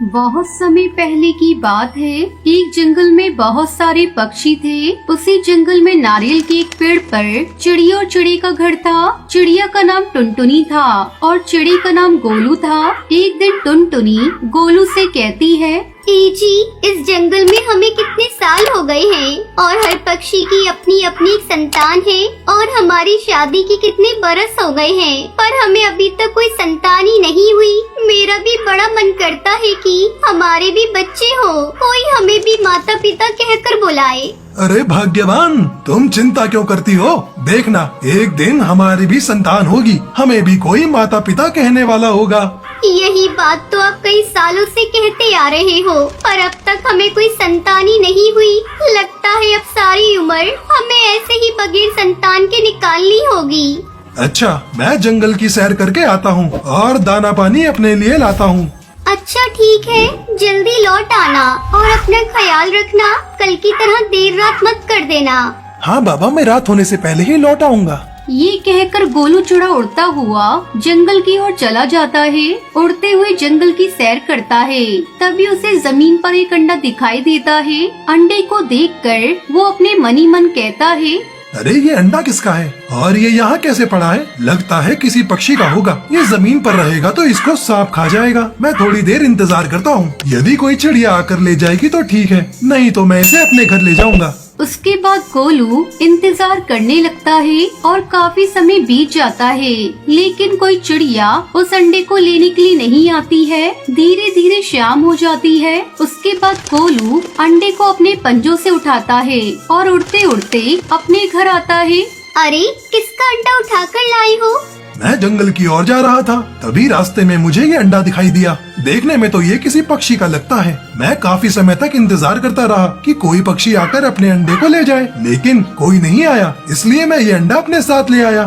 बहुत समय पहले की बात है। एक जंगल में बहुत सारे पक्षी थे। उसी जंगल में नारियल के एक पेड़ पर चिड़िया और चिड़ी का घर था। चिड़िया का नाम टुनटुनी था और चिड़ी का नाम गोलू था। एक दिन टुनटुनी गोलू से कहती है, जी, इस जंगल में हमें कितने साल हो गए हैं और हर पक्षी की अपनी अपनी एक संतान है और हमारी शादी की कितने बरस हो गए हैं, पर हमें अभी तक कोई संतान ही नहीं हुई। मेरा भी बड़ा मन करता है कि हमारे भी बच्चे हो, कोई हमें भी माता पिता कहकर बुलाए। अरे भाग्यवान, तुम चिंता क्यों करती हो? देखना, एक दिन हमारी भी संतान होगी, हमें भी कोई माता पिता कहने वाला होगा। यही बात तो आप कई सालों से कहते आ रहे हो, पर अब तक हमें कोई संतान ही नहीं हुई। लगता है अब सारी उम्र हमें ऐसे ही बगैर संतान के निकालनी होगी। अच्छा, मैं जंगल की सैर करके आता हूँ और दाना पानी अपने लिए लाता हूँ। अच्छा ठीक है, जल्दी लौट आना और अपना ख्याल रखना। कल की तरह देर रात मत कर देना। हाँ बाबा, मैं रात होने से पहले ही लौट आऊँगा। ये कहकर गोलू चिड़ा उड़ता हुआ जंगल की ओर चला जाता है। उड़ते हुए जंगल की सैर करता है। तभी उसे जमीन पर एक अंडा दिखाई देता है। अंडे को देखकर वो अपने मनी मन कहता है, अरे ये अंडा किसका है और ये यहाँ कैसे पड़ा है? लगता है किसी पक्षी का होगा। ये जमीन पर रहेगा तो इसको सांप खा जाएगा। मैं थोड़ी देर इंतजार करता हूँ। यदि कोई चिड़िया आकर ले जाएगी तो ठीक है, नहीं तो मैं इसे अपने घर ले जाऊंगा। उसके बाद गोलू इंतजार करने लगता है और काफी समय बीत जाता है, लेकिन कोई चिड़िया उस अंडे को लेने के लिए नहीं आती है। धीरे धीरे शाम हो जाती है। उसके बाद गोलू अंडे को अपने पंजों से उठाता है और उड़ते उड़ते अपने घर आता है। अरे, किसका अंडा उठाकर लाई हो? मैं जंगल की ओर जा रहा था, तभी रास्ते में मुझे ये अंडा दिखाई दिया। देखने में तो ये किसी पक्षी का लगता है। मैं काफी समय तक इंतजार करता रहा कि कोई पक्षी आकर अपने अंडे को ले जाए, लेकिन कोई नहीं आया, इसलिए मैं ये अंडा अपने साथ ले आया।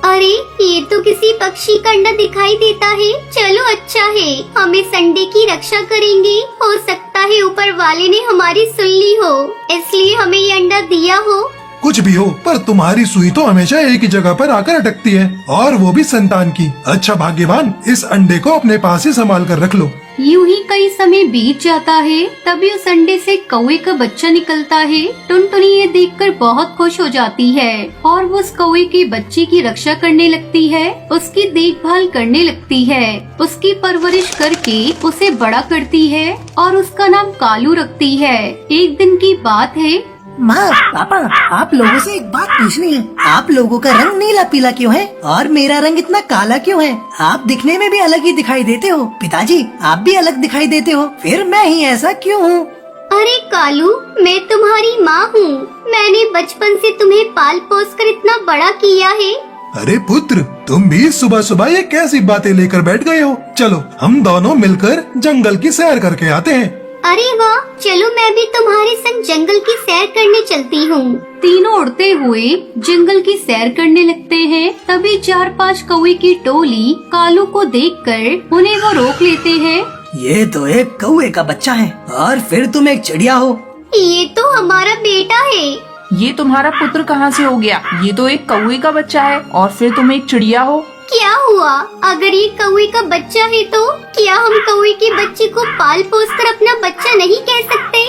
अरे, ये तो किसी पक्षी का अंडा दिखाई देता है। चलो अच्छा है, हम इस अंडे की रक्षा करेंगे। हो सकता है ऊपर वाले ने हमारी सुन ली हो, इसलिए हमें ये अंडा दिया हो। कुछ भी हो, पर तुम्हारी सुई तो हमेशा एक ही जगह पर आकर अटकती है, और वो भी संतान की। अच्छा भाग्यवान, इस अंडे को अपने पास ही संभाल कर रख लो। यूं ही कई समय बीत जाता है। तभी उस अंडे से कौवे का बच्चा निकलता है। टुनटुनी ये देखकर बहुत खुश हो जाती है और वो उस कौवे के बच्चे की रक्षा करने लगती है, उसकी देखभाल करने लगती है, उसकी परवरिश करके उसे बड़ा करती है और उसका नाम कालू रखती है। एक दिन की बात है। माँ, पापा, आप लोगों से एक बात पूछनी है। आप लोगों का रंग नीला पीला क्यों है और मेरा रंग इतना काला क्यों है? आप दिखने में भी अलग ही दिखाई देते हो। पिताजी, आप भी अलग दिखाई देते हो, फिर मैं ही ऐसा क्यों हूँ? अरे कालू, मैं तुम्हारी माँ हूँ। मैंने बचपन से तुम्हें पाल पोस कर इतना बड़ा किया है। अरे पुत्र, तुम भी सुबह सुबह ये कैसी बातें लेकर बैठ गए हो? चलो हम दोनों मिलकर जंगल की सैर करके आते हैं। अरे वाह, चलो मैं भी तुम्हारे संग जंगल की सैर करने चलती हूँ। तीनों उड़ते हुए जंगल की सैर करने लगते हैं। तभी 4-5 कौवे की टोली कालू को देखकर उन्हें वो रोक लेते हैं। ये तो एक कौवे का बच्चा है और फिर तुम एक चिड़िया हो। ये तो हमारा बेटा है। ये तुम्हारा पुत्र कहाँ से हो गया? ये तो एक कौवे का बच्चा है और फिर तुम एक चिड़िया हो। क्या हुआ? अगर ये कौवे का बच्चा है तो क्या हम कौवे के बच्चे को पाल पोस कर अपना बच्चा नहीं कह सकते?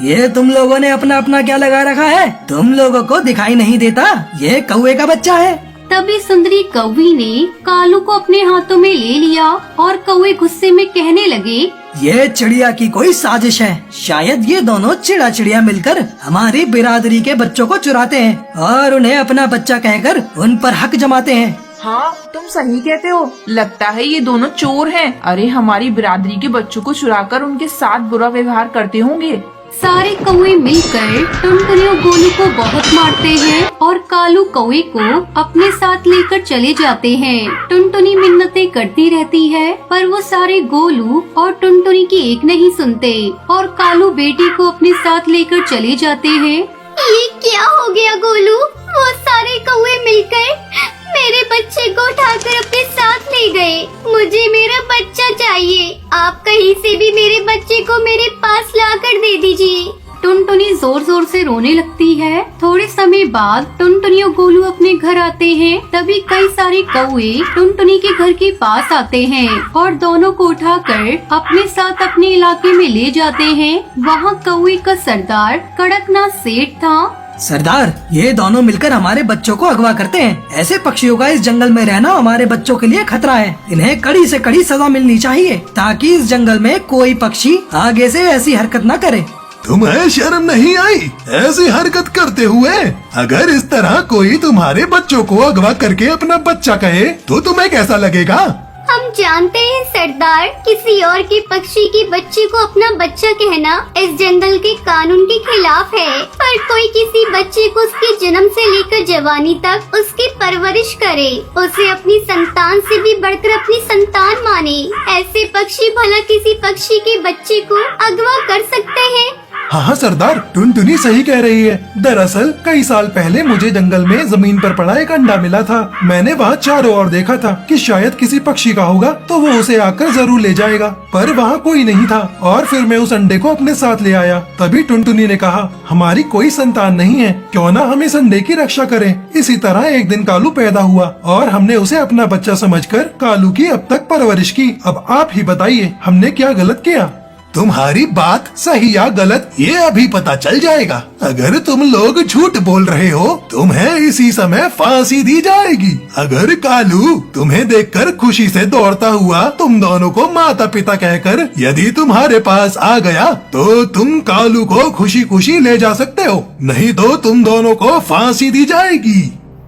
ये तुम लोगों ने अपना अपना क्या लगा रखा है? तुम लोगों को दिखाई नहीं देता ये कौवे का बच्चा है? तभी सुंदरी कौवी ने कालू को अपने हाथों में ले लिया और कौवे गुस्से में कहने लगे, ये चिड़िया की कोई साजिश है। शायद ये दोनों चिड़ा चिड़िया मिलकर हमारी बिरादरी के बच्चों को चुराते हैं और उन्हें अपना बच्चा कहकर उन पर हक जमाते हैं। हाँ, तुम सही कहते हो। लगता है ये दोनों चोर हैं। अरे, हमारी बिरादरी के बच्चों को चुराकर उनके साथ बुरा व्यवहार करते होंगे। सारे कौवे मिलकर टुनटुनी और गोलू को बहुत मारते हैं और कालू कौवे को अपने साथ लेकर चले जाते हैं। टुनटुनी मिन्नतें करती रहती है, पर वो सारे गोलू और टुनटुनी की एक नहीं सुनते और कालू बेटी को अपने साथ लेकर चले जाते हैं। ये क्या हो गया गोलू? वो सारे कौवे मिलकर मेरे बच्चे को उठाकर अपने साथ ले गए। मुझे मेरा बच्चा चाहिए। आप कहीं से भी मेरे बच्चे को मेरे पास लाकर दे दीजिए। टुनटुनी जोर जोर से रोने लगती है। थोड़े समय बाद टुनटुनी और गोलू अपने घर आते हैं। तभी कई सारे कौवे टुनटुनी के घर के पास आते हैं और दोनों को उठाकर अपने साथ अपने इलाके में ले जाते हैं। वहाँ कौवे का सरदार कड़कनाथ सेठ था। सरदार, ये दोनों मिलकर हमारे बच्चों को अगवा करते हैं। ऐसे पक्षियों का इस जंगल में रहना हमारे बच्चों के लिए खतरा है। इन्हें कड़ी से कड़ी सजा मिलनी चाहिए ताकि इस जंगल में कोई पक्षी आगे से ऐसी हरकत न करे। तुम्हें शर्म नहीं आई ऐसी हरकत करते हुए? अगर इस तरह कोई तुम्हारे बच्चों को अगवा करके अपना बच्चा कहे तो तुम्हें कैसा लगेगा? हम जानते हैं सरदार, किसी और के पक्षी की बच्ची को अपना बच्चा कहना इस जंगल के कानून के खिलाफ है। पर कोई किसी बच्चे को उसके जन्म से लेकर जवानी तक उसकी परवरिश करे, उसे अपनी संतान से भी बढ़कर अपनी संतान माने, ऐसे पक्षी भला किसी पक्षी के बच्चे को अगवा कर सकते हैं? हाँ सरदार, टुनटुनी सही कह रही है। दरअसल कई साल पहले मुझे जंगल में जमीन पर पड़ा एक अंडा मिला था। मैंने वहाँ चारों ओर देखा था कि शायद किसी पक्षी का होगा तो वो उसे आकर जरूर ले जाएगा, पर वहाँ कोई नहीं था। और फिर मैं उस अंडे को अपने साथ ले आया। तभी टुनटुनी ने कहा, हमारी कोई संतान नहीं है, क्यों ना हम इस अंडे की रक्षा करें। इसी तरह एक दिन कालू पैदा हुआ और हमने उसे अपना बच्चा समझकर कालू की अब तक परवरिश की। अब आप ही बताइए, हमने क्या गलत किया? तुम्हारी बात सही या गलत ये अभी पता चल जाएगा। अगर तुम लोग झूठ बोल रहे हो तुम्हें इसी समय फांसी दी जाएगी। अगर कालू तुम्हें देखकर खुशी से दौड़ता हुआ तुम दोनों को माता पिता कहकर यदि तुम्हारे पास आ गया तो तुम कालू को खुशी खुशी ले जा सकते हो, नहीं तो तुम दोनों को फांसी दी जाएगी।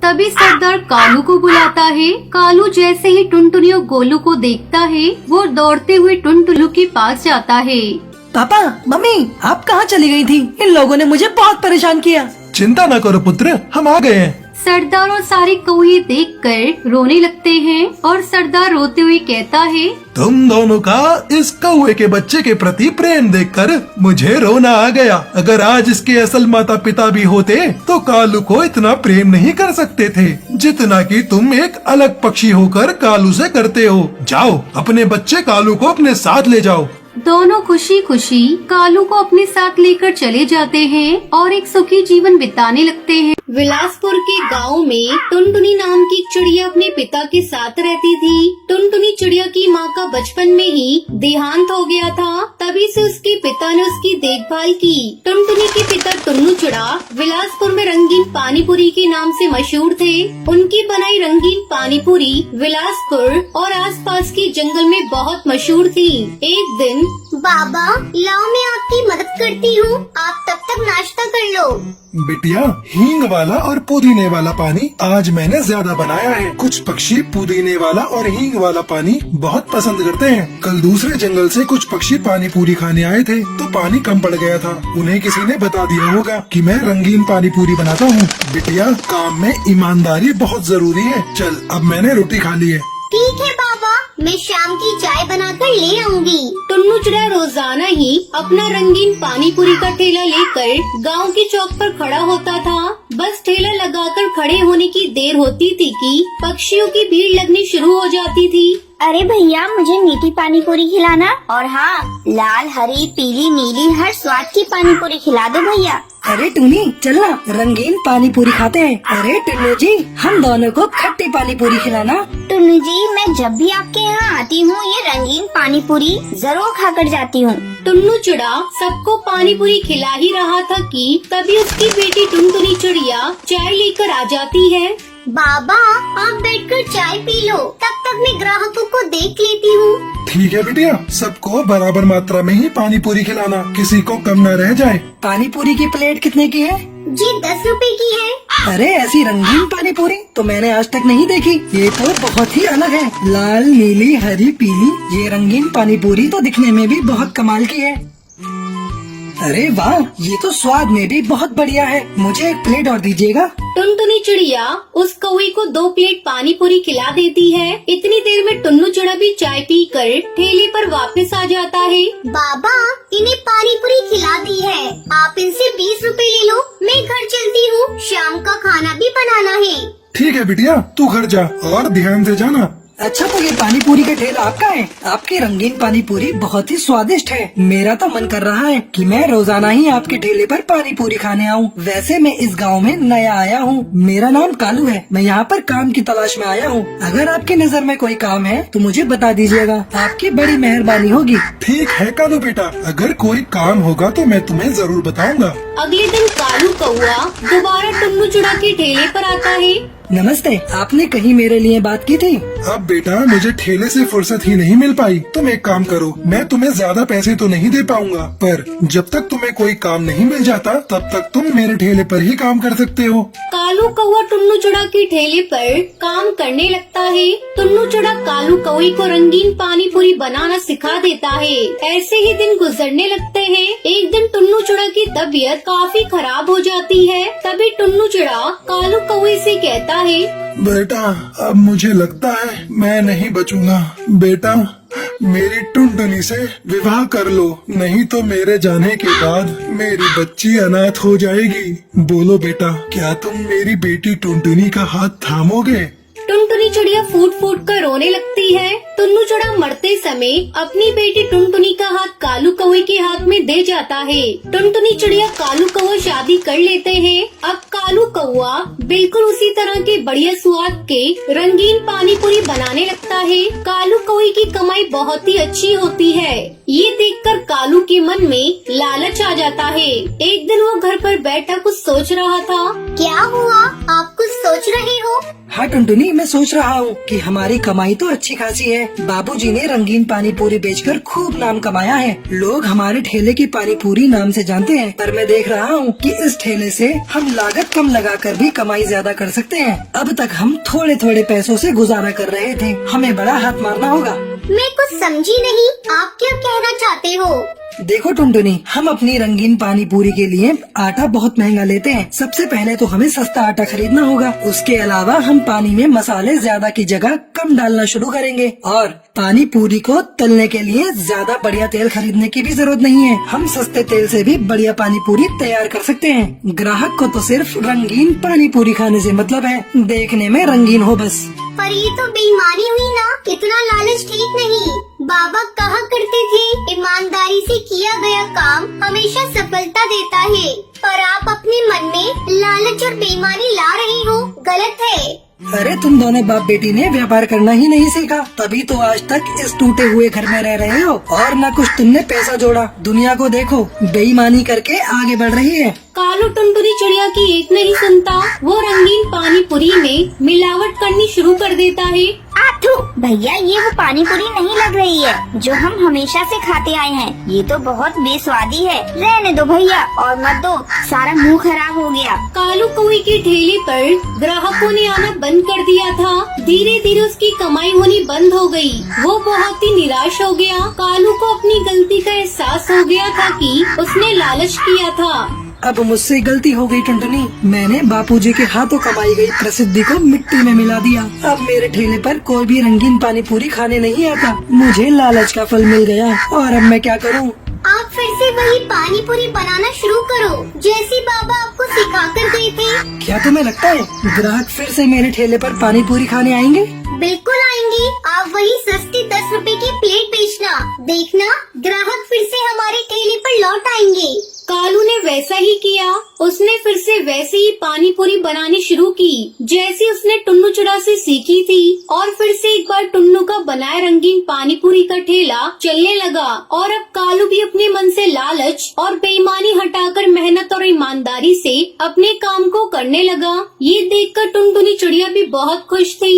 तभी सरदार कालू को बुलाता है। कालू जैसे ही टुनटुनी और गोलू को देखता है वो दौड़ते हुए टुनटुनी के पास जाता है। पापा, मम्मी, आप कहाँ चली गई थी? इन लोगों ने मुझे बहुत परेशान किया। चिंता न करो पुत्र, हम आ गए हैं। सरदार और सारे कौवे देखकर रोने लगते हैं और सरदार रोते हुए कहता है, तुम दोनों का इस कौवे के बच्चे के प्रति प्रेम देखकर मुझे रोना आ गया। अगर आज इसके असल माता पिता भी होते तो कालू को इतना प्रेम नहीं कर सकते थे जितना कि तुम एक अलग पक्षी होकर कालू से करते हो। जाओ अपने बच्चे कालू को अपने साथ ले जाओ। दोनों खुशी खुशी कालू को अपने साथ लेकर चले जाते हैं और एक सुखी जीवन बिताने लगते हैं। विलासपुर के गांव में टुनटुनी नाम की चिड़िया अपने पिता के साथ रहती थी। टुनटुनी चिड़िया की माँ का बचपन में ही देहांत हो गया था, तभी से उसके पिता ने उसकी देखभाल की। टुनटुनी के पिता टुन्नू चिड़ा विलासपुर में रंगीन पानीपुरी के नाम से मशहूर थे। उनकी बनाई रंगीन पानीपुरी विलासपुर और आसपास के जंगल में बहुत मशहूर थी। एक दिन, बाबा लाओ मैं आपकी मदद करती हूँ, आप तब तक नाश्ता कर लो। बिटिया, हींग वाला और पुदीने वाला पानी आज मैंने ज्यादा बनाया है। कुछ पक्षी पुदीने वाला और हींग वाला पानी बहुत पसंद करते हैं। कल दूसरे जंगल से कुछ पक्षी पानी पूरी खाने आए थे तो पानी कम पड़ गया था। उन्हें किसी ने बता दिया होगा कि मैं रंगीन पानी पूरी बनाता हूँ। बिटिया, काम में ईमानदारी बहुत जरूरी है। चल, अब मैंने रोटी खा ली है। ठीक है बाबा, मैं शाम की चाय बनाकर ले आऊंगी। टुन्नू चिड़ा रोजाना ही अपना रंगीन पानीपुरी का ठेला लेकर गांव के चौक पर खड़ा होता था। बस ठेला लगाकर खड़े होने की देर होती थी कि पक्षियों की भीड़ लगनी शुरू हो जाती थी। अरे भैया, मुझे मीठी पानी पूरी खिलाना, और हाँ, लाल हरी पीली नीली हर स्वाद की पानी पूरी खिला दो भैया। अरे टूनी, चलना रंगीन पानी पूरी खाते हैं। अरे टुन्नू जी, हम दोनों को खट्टी पानी पूरी खिलाना। टुन्नू जी, मैं जब भी आपके यहाँ आती हूँ ये रंगीन पानी पूरी जरूर खाकर जाती हूँ। टुन्नू चिड़ा सबको पानी पूरी खिला ही रहा था कि तभी उसकी बेटी टुनटुनी चिड़िया चाय लेकर आ जाती है। बाबा, आप बैठकर चाय पी लो, तब तक मैं ग्राहकों को देख लेती हूँ। ठीक है बिटिया, सबको बराबर मात्रा में ही पानी पूरी खिलाना, किसी को कम न रह जाए। पानी पूरी की प्लेट कितने की है? जी 10 रुपए की है। अरे ऐसी रंगीन पानी पूरी तो मैंने आज तक नहीं देखी। ये तो बहुत ही अलग है, लाल नीली हरी पीली। ये रंगीन पानी पूरी तो दिखने में भी बहुत कमाल की है। अरे वाह, ये तो स्वाद में भी बहुत बढ़िया है। मुझे एक प्लेट और दीजिएगा। टुनटुनी चिड़िया उस कौवे को 2 प्लेट पानी पूरी खिला देती है। इतनी देर में टुन्नू चिड़ा भी चाय पीकर ठेले पर वापस आ जाता है। बाबा, इन्हें पानी पूरी खिला दी है, आप इनसे 20 रुपए ले लो। मैं घर चलती हूँ, शाम का खाना भी बनाना है। ठीक है बिटिया, तू घर जा और ध्यान से जाना। अच्छा तो ये पानी पूरी का ठेला आपका है? आपकी रंगीन पानी पूरी बहुत ही स्वादिष्ट है। मेरा तो मन कर रहा है कि मैं रोजाना ही आपके ठेले पर पानी पूरी खाने आऊं। वैसे मैं इस गांव में नया आया हूं। मेरा नाम कालू है। मैं यहाँ पर काम की तलाश में आया हूँ। अगर आपकी नजर में कोई काम है तो मुझे बता दीजिएगा, आपकी बड़ी मेहरबानी होगी। ठीक है कालू बेटा, अगर कोई काम होगा तो मैं तुम्हें जरूर बताऊंगा। अगले दिन कालू कौआ दोबारा टुन्नू चुड़ा के ठेले पर आता है। नमस्ते, आपने कहीं मेरे लिए बात की थी? अब बेटा मुझे ठेले से फुर्सत ही नहीं मिल पाई। तुम एक काम करो, मैं तुम्हें ज्यादा पैसे तो नहीं दे पाऊंगा, पर जब तक तुम्हें कोई काम नहीं मिल जाता तब तक तुम मेरे ठेले पर ही काम कर सकते हो। कालू कौआ टुन्नू चुड़ा के ठेले पर काम करने लगता है। टुन्नू चुड़ा कालू कौए को रंगीन पानी पूरी बनाना सिखा देता है। ऐसे ही दिन गुजरने लगते हैं। एक दिन टुन्नू चुड़ा की तबीयत काफी खराब हो जाती है। तभी टुन्नू चुड़ा कालू कौए से कहता है, बेटा अब मुझे लगता है मैं नहीं बचूंगा। बेटा मेरी टुनटुनी से विवाह कर लो, नहीं तो मेरे जाने के बाद मेरी बच्ची अनाथ हो जाएगी। बोलो बेटा, क्या तुम मेरी बेटी टुनटुनी का हाथ थामोगे? टुनटुनी चिड़िया फूट फूट कर रोने लगती है। टुन्नू चुड़ा मरते समय अपनी बेटी टुनटुनी का हाथ कालू कौए के हाथ में दे जाता है। टुनटुनी चिड़िया कालू कौआ शादी कर लेते हैं। अब कालू कौआ बिल्कुल उसी तरह के बढ़िया स्वाद के रंगीन पानी पूरी बनाने लगता है। कालू कौए की कमाई बहुत ही अच्छी होती है। ये देखकर कालू के मन में लालच आ जाता है। एक दिन वो घर पर बैठा कुछ सोच रहा था। क्या हुआ, आप कुछ सोच रहे हो? हाँ टुनटुनी, मैं सोच रहा हूँ कि हमारी कमाई तो अच्छी खासी है। बाबूजी ने रंगीन पानी पूरी बेचकर खूब नाम कमाया है। लोग हमारे ठेले की पानी पूरी नाम से जानते हैं, पर मैं देख रहा हूँ कि इस ठेले से हम लागत कम लगाकर भी कमाई ज्यादा कर सकते हैं। अब तक हम थोड़े थोड़े पैसों से गुजारा कर रहे थे, हमें बड़ा हाथ मारना होगा। मैं कुछ समझी नहीं, आप क्या कहना चाहते हो? देखो टुनटुनी, हम अपनी रंगीन पानी पूरी के लिए आटा बहुत महंगा लेते हैं। सबसे पहले तो हमें सस्ता आटा खरीदना होगा। उसके अलावा हम पानी में मसाले ज्यादा की जगह कम डालना शुरू करेंगे, और पानी पूरी को तलने के लिए ज्यादा बढ़िया तेल खरीदने की भी जरूरत नहीं है। हम सस्ते तेल से भी बढ़िया पानी पूरी तैयार कर सकते हैं। ग्राहक को तो सिर्फ रंगीन पानी पूरी खाने से मतलब है, देखने में रंगीन हो बस। पर ये तो बेईमानी हुई ना, इतना लालच ठीक नहीं। बाबा कहा करते थे, ईमानदारी से किया गया काम हमेशा सफलता देता है। पर आप अपने मन में लालच और बेईमानी ला रही हो, गलत है। अरे तुम दोनों बाप बेटी ने व्यापार करना ही नहीं सीखा, तभी तो आज तक इस टूटे हुए घर में रह रहे हो। और न कुछ तुमने पैसा जोड़ा। दुनिया को देखो, बेईमानी करके आगे बढ़ रही है। कालू टुनटुनी चिड़िया की एक नहीं सुनता। वो रंगीन पानी पूरी में मिलावट करनी शुरू कर देता है। आठू भैया, ये वो पानी पूरी नहीं लग रही है जो हम हमेशा से खाते आए हैं। ये तो बहुत बेस्वादी है। रहने दो भैया, और मत दो, सारा मुंह खराब हो गया। कालू कौए के ठेले पर ग्राहकों ने आना बंद कर दिया था। धीरे धीरे उसकी कमाई होनी बंद हो गई। वो बहुत ही निराश हो गया। कालू को अपनी गलती का एहसास हो गया था कि उसने लालच किया था। अब मुझसे गलती हो गई टुनटुनी, मैंने बापूजी के हाथों कमाई गई प्रसिद्धि को मिट्टी में मिला दिया। अब मेरे ठेले पर कोई भी रंगीन पानी पूरी खाने नहीं आता। मुझे लालच का फल मिल गया, और अब मैं क्या करूं? आप फिर से वही पानी पूरी बनाना शुरू करो, जैसी बाबा आपको सिखा कर गए थे। क्या तुम्हें लगता है ग्राहक फिर से मेरे ठेले पर पानी पूरी खाने आएंगे? बिल्कुल आएंगे। आप वही सस्ती 10 रुपए की प्लेट बेचना, देखना ग्राहक फिर से हमारे ठेले पर लौट आएंगे। कालू ने वैसा ही किया। उसने फिर से वैसे ही पानी पूरी बनानी शुरू की जैसी उसने टुन्नू चुड़ा से सीखी थी। और फिर से एक बार टुन्नू का बनाया रंगीन पानी पूरी का ठेला चलने लगा। और अब कालू भी अपने मन से लालच और बेईमानी हटाकर मेहनत और ईमानदारी से अपने काम को करने लगा। ये देखकर टुनटुनी चिड़िया भी बहुत खुश थी।